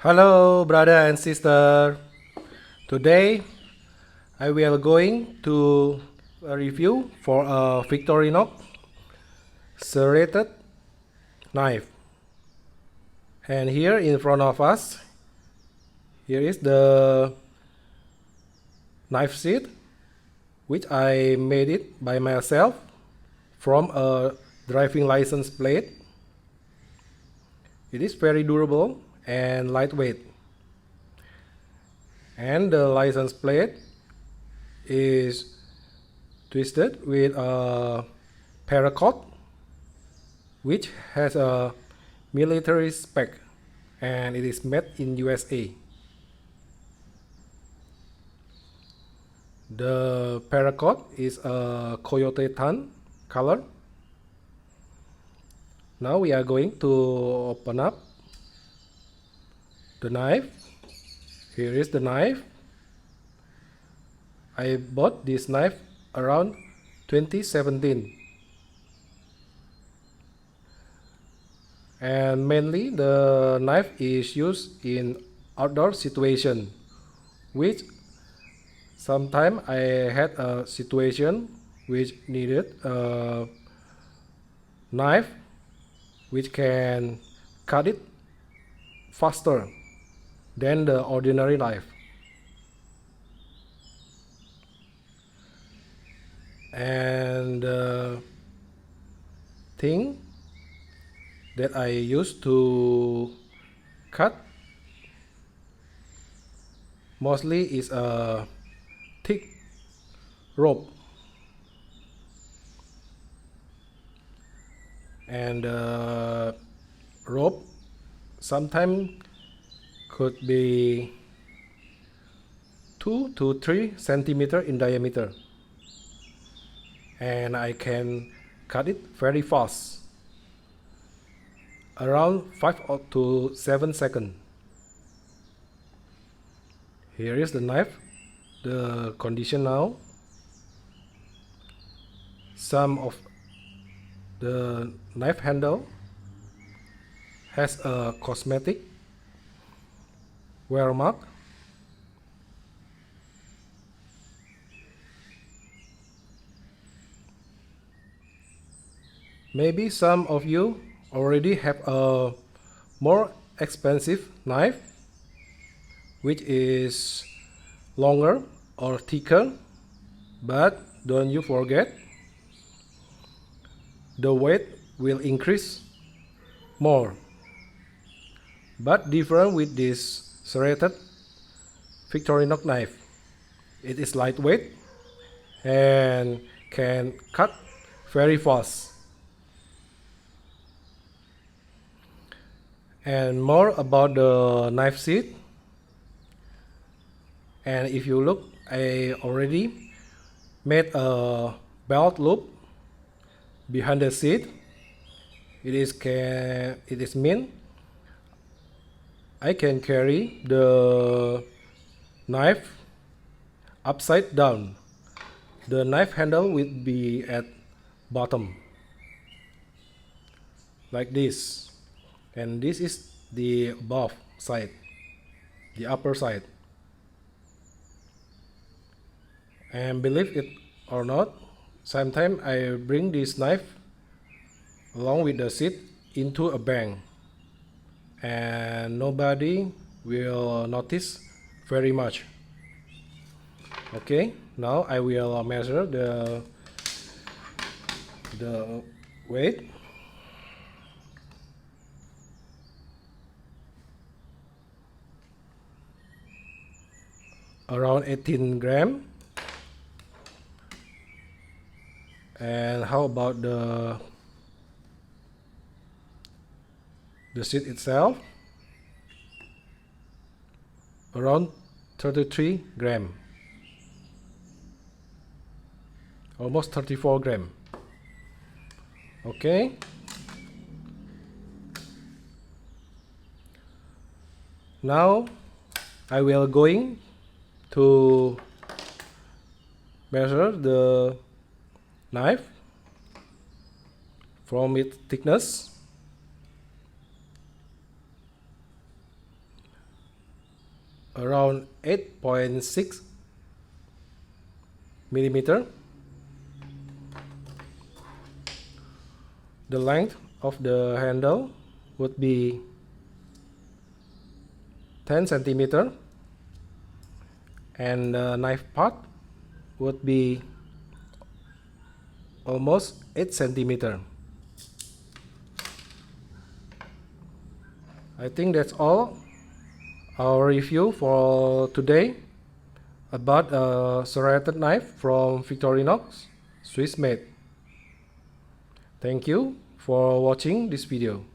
Hello, brother and sister. Today I will going to a review for a Victorinox serrated knife. And here in front of us, here is the knife sheet, which I made it by myself from a driving license plate. It is very durable and lightweight. And the license plate is twisted with a paracord which has a military spec and it is made in USA. The paracord is a coyote tan color. Now we are going to open up the knife. Here is the knife. I bought this knife around 2017. And mainly the knife is used in outdoor situation, which sometimes I had a situation which needed a knife which can cut it faster than the ordinary knife. And the thing that I used to cut mostly is a thick rope, and the rope sometimes could be 2 to 3 centimeter in diameter, and I can cut it very fast, around 5 to 7 seconds. Here is the knife, the condition now. Some of the knife handle has a cosmetic wear mark. Maybe some of you already have a more expensive knife which is longer or thicker, but don't you forget the weight will increase more. But different with this serrated Victorinox knife, it is lightweight and can cut very fast. And more about the knife sheath, and if you look, I already made a belt loop behind the sheath. It is mean I can carry the knife upside down. The knife handle will be at bottom like this, and this is the above side, the upper side. And believe it or not, sometimes I bring this knife along with the sheath into a bank and nobody will notice very much. Okay, now I will measure the weight. Around 18 gram. And how about the sheet itself? Around 33 gram, almost 34 gram. Okay, now I will going to measure the knife from its thickness. around 8.6 millimeter. The length of the handle would be 10 centimeter, and the knife part would be almost 8 centimeter. I think that's all our review for today about a serrated knife from Victorinox, Swiss made. Thank you for watching this video.